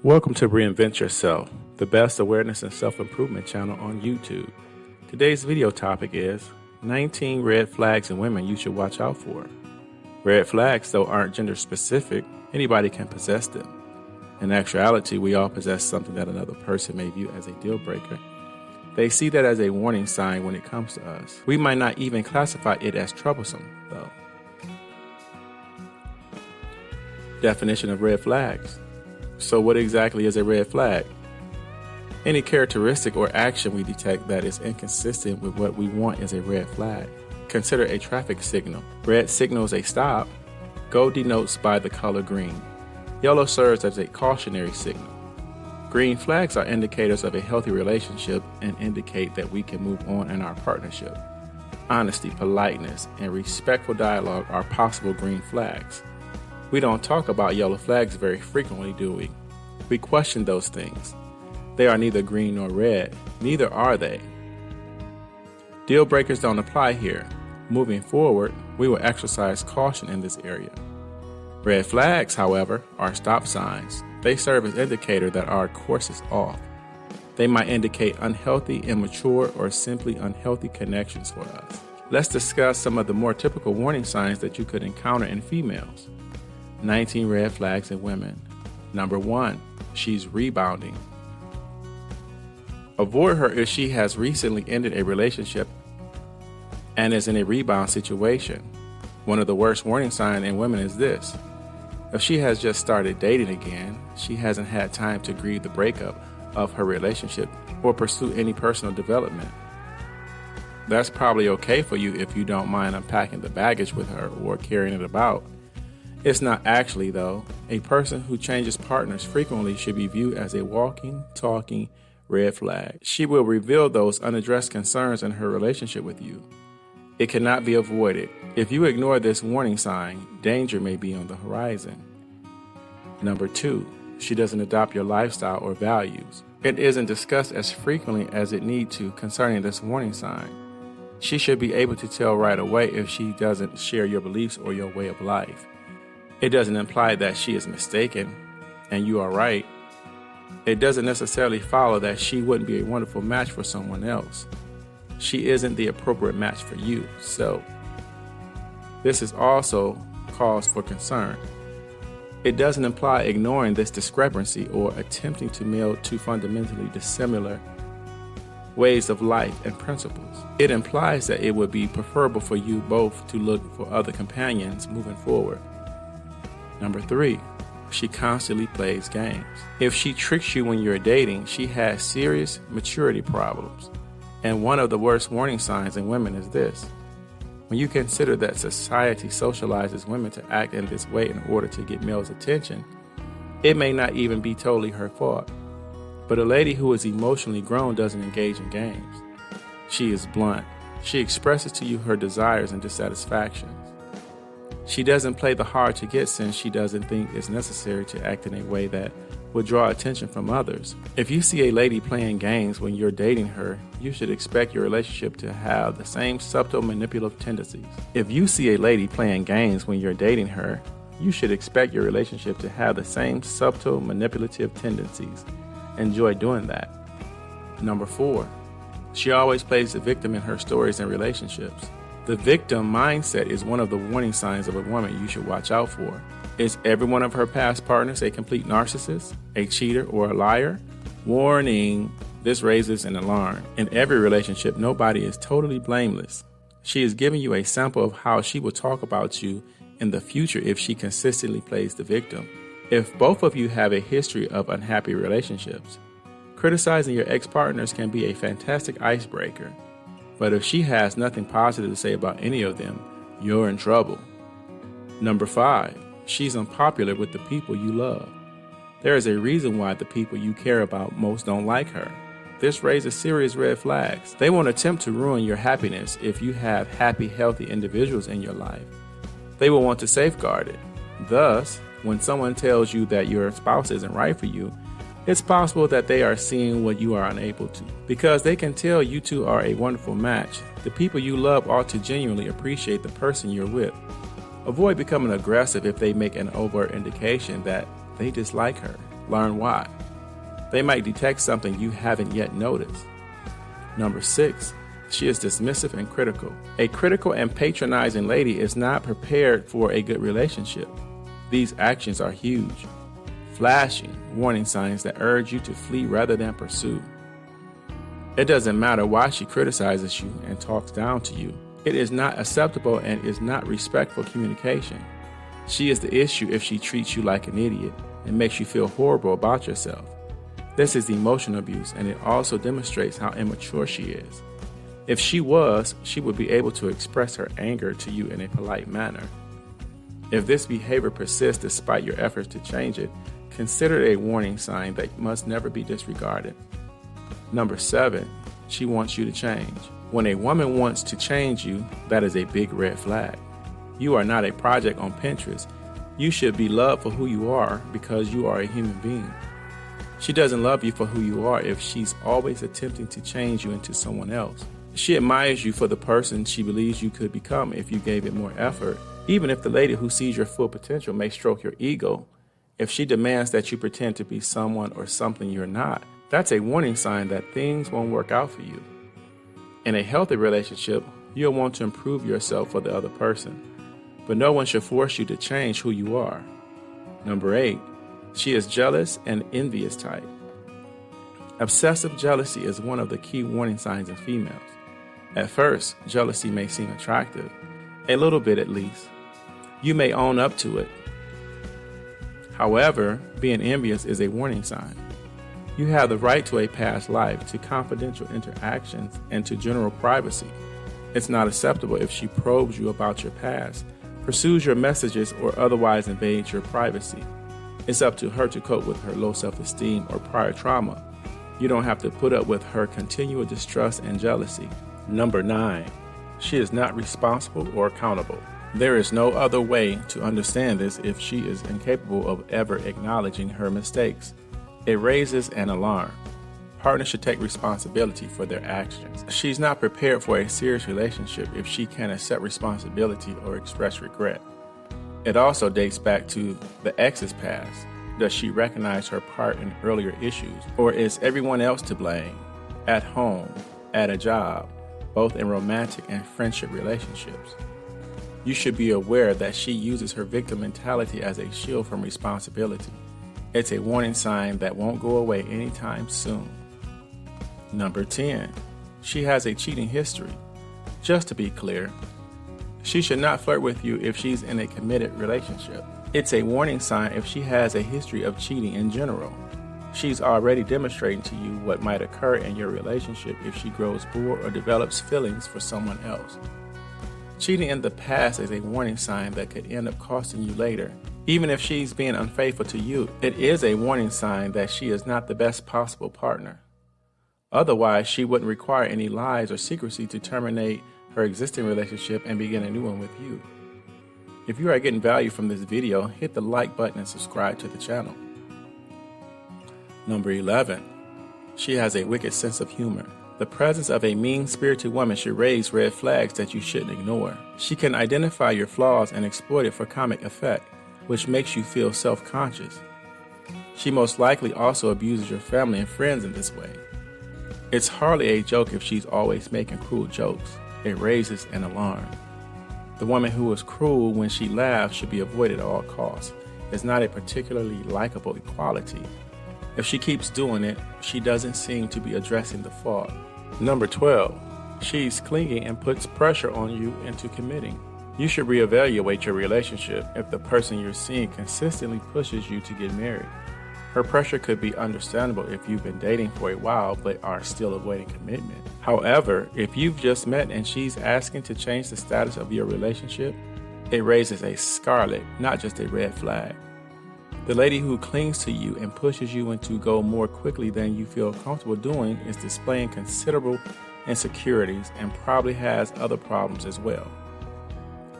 Welcome to Reinvent Yourself, the best awareness and self-improvement channel on YouTube. Today's video topic is 19 red flags in women you should watch out for. Red flags, though, aren't gender specific. Anybody can possess them. In actuality, we all possess something that another person may view as a deal breaker. They see that as a warning sign when it comes to us. We might not even classify it as troublesome, though. Definition of red flags. So what exactly is a red flag? Any characteristic or action we detect that is inconsistent with what we want is a red flag. Consider a traffic signal. Red signals a stop. Gold denotes by the color green. Yellow serves as a cautionary signal. Green flags are indicators of a healthy relationship and indicate that we can move on in our partnership. Honesty, politeness, and respectful dialogue are possible green flags. We don't talk about yellow flags very frequently, do we? We question those things. They are neither green nor red. Neither are they. Deal breakers don't apply here. Moving forward, we will exercise caution in this area. Red flags, however, are stop signs. They serve as indicator that our course is off. They might indicate unhealthy, immature, or simply unhealthy connections for us. Let's discuss some of the more typical warning signs that you could encounter in females. 19 red flags in women. Number 1, she's rebounding. Avoid her if she has recently ended a relationship and is in a rebound situation. One of the worst warning signs in women is this. If she has just started dating again, she hasn't had time to grieve the breakup of her relationship or pursue any personal development. That's probably okay for you if you don't mind unpacking the baggage with her or carrying it about. It's not actually, though. A person who changes partners frequently should be viewed as a walking, talking red flag. She will reveal those unaddressed concerns in her relationship with you. It cannot be avoided. If you ignore this warning sign, danger may be on the horizon. Number 2, she doesn't adopt your lifestyle or values. It isn't discussed as frequently as it needs to concerning this warning sign. She should be able to tell right away if she doesn't share your beliefs or your way of life. It doesn't imply that she is mistaken and you are right. It doesn't necessarily follow that she wouldn't be a wonderful match for someone else. She isn't the appropriate match for you. So, this is also cause for concern. It doesn't imply ignoring this discrepancy or attempting to meld two fundamentally dissimilar ways of life and principles. It implies that it would be preferable for you both to look for other companions moving forward. Number 3, she constantly plays games. If she tricks you when you're dating, she has serious maturity problems. And one of the worst warning signs in women is this. When you consider that society socializes women to act in this way in order to get males' attention, it may not even be totally her fault. But a lady who is emotionally grown doesn't engage in games. She is blunt. She expresses to you her desires and dissatisfactions. She doesn't play the hard to get since she doesn't think it's necessary to act in a way that will draw attention from others. If you see a lady playing games when you're dating her, you should expect your relationship to have the same subtle manipulative tendencies. If you see a lady playing games when you're dating her, you should expect your relationship to have the same subtle manipulative tendencies. Enjoy doing that. Number 4, she always plays the victim in her stories and relationships. The victim mindset is one of the warning signs of a woman you should watch out for. Is every one of her past partners a complete narcissist, a cheater, or a liar? Warning, this raises an alarm. In every relationship, nobody is totally blameless. She is giving you a sample of how she will talk about you in the future if she consistently plays the victim. If both of you have a history of unhappy relationships, criticizing your ex-partners can be a fantastic icebreaker. But if she has nothing positive to say about any of them, you're in trouble. Number 5, she's unpopular with the people you love. There is a reason why the people you care about most don't like her. This raises serious red flags. They won't attempt to ruin your happiness if you have happy, healthy individuals in your life. They will want to safeguard it. Thus, when someone tells you that your spouse isn't right for you, it's possible that they are seeing what you are unable to. Because they can tell you two are a wonderful match, the people you love ought to genuinely appreciate the person you're with. Avoid becoming aggressive if they make an overt indication that they dislike her. Learn why. They might detect something you haven't yet noticed. Number 6, she is dismissive and critical. A critical and patronizing lady is not prepared for a good relationship. These actions are huge, flashing warning signs that urge you to flee rather than pursue. It doesn't matter why she criticizes you and talks down to you. It is not acceptable and is not respectful communication. She is the issue if she treats you like an idiot and makes you feel horrible about yourself. This is emotional abuse, and it also demonstrates how immature she is. If she would be able to express her anger to you in a polite manner. If this behavior persists despite your efforts to change it, consider it a warning sign that must never be disregarded. Number 7, she wants you to change. When a woman wants to change you, that is a big red flag. You are not a project on Pinterest. You should be loved for who you are because you are a human being. She doesn't love you for who you are if she's always attempting to change you into someone else. She admires you for the person she believes you could become if you gave it more effort. Even if the lady who sees your full potential may stroke your ego, if she demands that you pretend to be someone or something you're not, that's a warning sign that things won't work out for you. In a healthy relationship, you'll want to improve yourself for the other person, but no one should force you to change who you are. Number 8, she is jealous and envious type. Obsessive jealousy is one of the key warning signs in females. At first, jealousy may seem attractive, a little bit at least. You may own up to it. However, being envious is a warning sign. You have the right to a past life, to confidential interactions, and to general privacy. It's not acceptable if she probes you about your past, pursues your messages, or otherwise invades your privacy. It's up to her to cope with her low self-esteem or prior trauma. You don't have to put up with her continual distrust and jealousy. Number 9, she is not responsible or accountable. There is no other way to understand this if she is incapable of ever acknowledging her mistakes. It raises an alarm. Partners should take responsibility for their actions. She's not prepared for a serious relationship if she can't accept responsibility or express regret. It also dates back to the ex's past. Does she recognize her part in earlier issues, or is everyone else to blame? At home, at a job, both in romantic and friendship relationships. You should be aware that she uses her victim mentality as a shield from responsibility. It's a warning sign that won't go away anytime soon. Number 10, she has a cheating history. Just to be clear, she should not flirt with you if she's in a committed relationship. It's a warning sign if she has a history of cheating in general. She's already demonstrating to you what might occur in your relationship if she grows bored or develops feelings for someone else. Cheating in the past is a warning sign that could end up costing you later. Even if she's being unfaithful to you, it is a warning sign that she is not the best possible partner. Otherwise, she wouldn't require any lies or secrecy to terminate her existing relationship and begin a new one with you. If you are getting value from this video, hit the like button and subscribe to the channel. Number 11, she has a wicked sense of humor. The presence of a mean-spirited woman should raise red flags that you shouldn't ignore. She can identify your flaws and exploit it for comic effect, which makes you feel self-conscious. She most likely also abuses your family and friends in this way. It's hardly a joke if she's always making cruel jokes. It raises an alarm. The woman who is cruel when she laughs should be avoided at all costs. It's not a particularly likable quality. If she keeps doing it, she doesn't seem to be addressing the fault. Number 12, she's clingy and puts pressure on you into committing. You should reevaluate your relationship if the person you're seeing consistently pushes you to get married. Her pressure could be understandable if you've been dating for a while but are still avoiding commitment. However, if you've just met and she's asking to change the status of your relationship, it raises a scarlet, not just a red flag. The lady who clings to you and pushes you into go more quickly than you feel comfortable doing is displaying considerable insecurities and probably has other problems as well.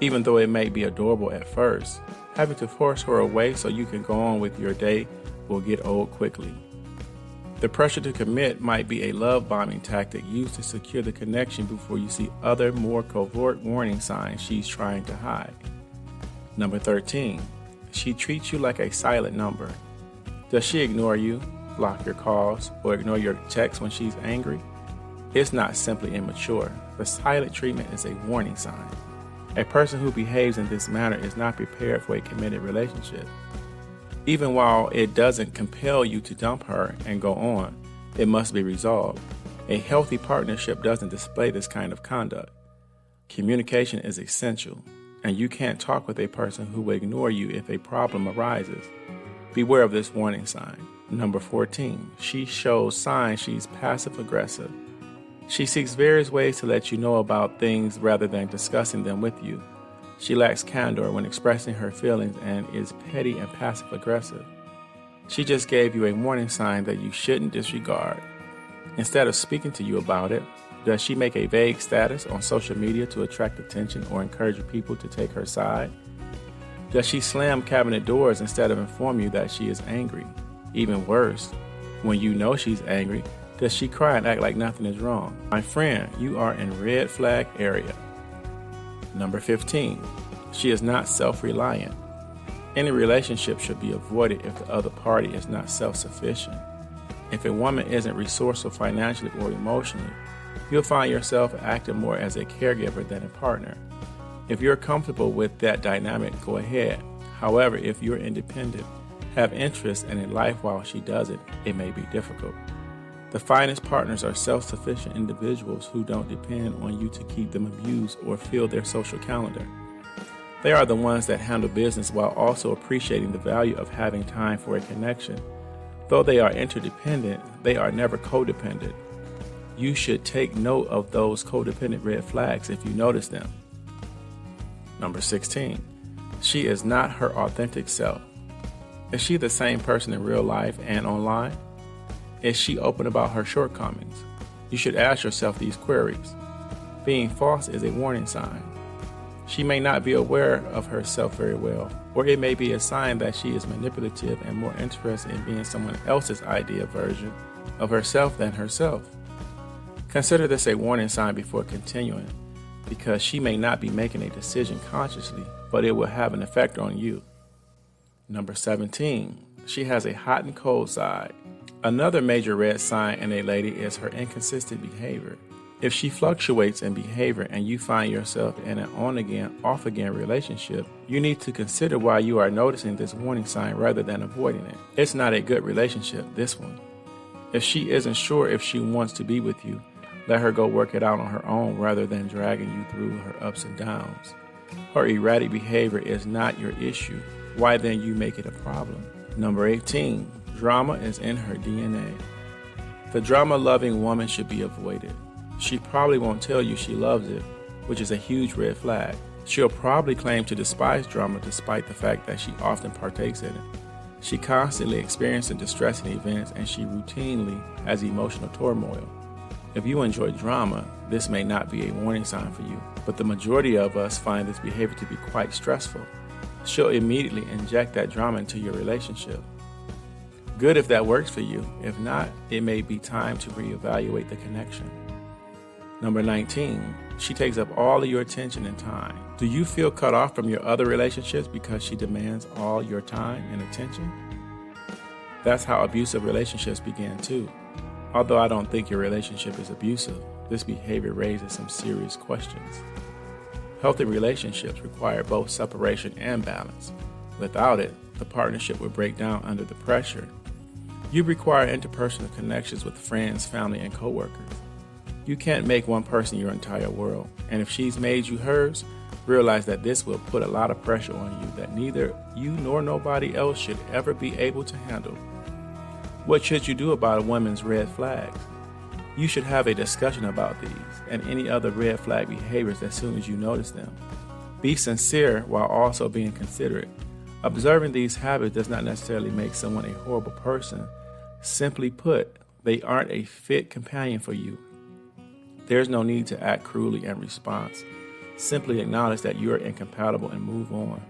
Even though it may be adorable at first, having to force her away so you can go on with your day will get old quickly. The pressure to commit might be a love bombing tactic used to secure the connection before you see other more covert warning signs she's trying to hide. Number 13, she treats you like a silent number. Does she ignore you, block your calls, or ignore your texts when she's angry? It's not simply immature. The silent treatment is a warning sign. A person who behaves in this manner is not prepared for a committed relationship. Even while it doesn't compel you to dump her and go on, it must be resolved. A healthy partnership doesn't display this kind of conduct. Communication is essential, and you can't talk with a person who will ignore you if a problem arises. Beware of this warning sign. Number 14, she shows signs she's passive-aggressive. She seeks various ways to let you know about things rather than discussing them with you. She lacks candor when expressing her feelings and is petty and passive-aggressive. She just gave you a warning sign that you shouldn't disregard. Instead of speaking to you about it, does she make a vague status on social media to attract attention or encourage people to take her side? Does she slam cabinet doors instead of inform you that she is angry? Even worse, when you know she's angry, does she cry and act like nothing is wrong? My friend, you are in red flag area. Number 15, she is not self-reliant. Any relationship should be avoided if the other party is not self-sufficient. If a woman isn't resourceful financially or emotionally, you'll find yourself acting more as a caregiver than a partner. If you're comfortable with that dynamic, go ahead. However, if you're independent, have interest in a life while she doesn't, it may be difficult. The finest partners are self-sufficient individuals who don't depend on you to keep them amused or fill their social calendar. They are the ones that handle business while also appreciating the value of having time for a connection. Though they are interdependent, they are never codependent. You should take note of those codependent red flags if you notice them. Number 16, she is not her authentic self. Is she the same person in real life and online? Is she open about her shortcomings? You should ask yourself these queries. Being false is a warning sign. She may not be aware of herself very well, or it may be a sign that she is manipulative and more interested in being someone else's idea version of herself than herself. Consider this a warning sign before continuing, because she may not be making a decision consciously, but it will have an effect on you. Number 17, she has a hot and cold side. Another major red sign in a lady is her inconsistent behavior. If she fluctuates in behavior and you find yourself in an on-again, off-again relationship, you need to consider why you are noticing this warning sign rather than avoiding it. It's not a good relationship, this one. If she isn't sure if she wants to be with you, let her go work it out on her own rather than dragging you through her ups and downs. Her erratic behavior is not your issue. Why then you make it a problem? Number 18, drama is in her DNA. The drama-loving woman should be avoided. She probably won't tell you she loves it, which is a huge red flag. She'll probably claim to despise drama despite the fact that she often partakes in it. She constantly experiences distressing events and she routinely has emotional turmoil. If you enjoy drama, this may not be a warning sign for you, but the majority of us find this behavior to be quite stressful. She'll immediately inject that drama into your relationship. Good if that works for you. If not, it may be time to reevaluate the connection. Number 19, she takes up all of your attention and time. Do you feel cut off from your other relationships because she demands all your time and attention? That's how abusive relationships begin too. Although I don't think your relationship is abusive, this behavior raises some serious questions. Healthy relationships require both separation and balance. Without it, the partnership will break down under the pressure. You require interpersonal connections with friends, family, and coworkers. You can't make one person your entire world, and if she's made you hers, realize that this will put a lot of pressure on you that neither you nor nobody else should ever be able to handle. What should you do about a woman's red flags? You should have a discussion about these and any other red flag behaviors as soon as you notice them. Be sincere while also being considerate. Observing these habits does not necessarily make someone a horrible person. Simply put, they aren't a fit companion for you. There's no need to act cruelly in response. Simply acknowledge that you are incompatible and move on.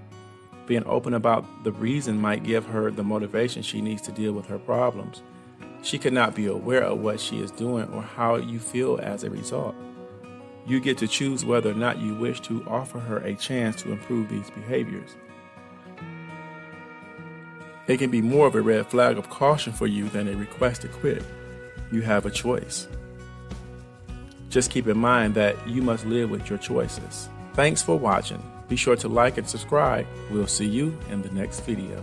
Being open about the reason might give her the motivation she needs to deal with her problems. She could not be aware of what she is doing or how you feel as a result. You get to choose whether or not you wish to offer her a chance to improve these behaviors. It can be more of a red flag of caution for you than a request to quit. You have a choice. Just keep in mind that you must live with your choices. Thanks for watching. Be sure to like and subscribe. We'll see you in the next video.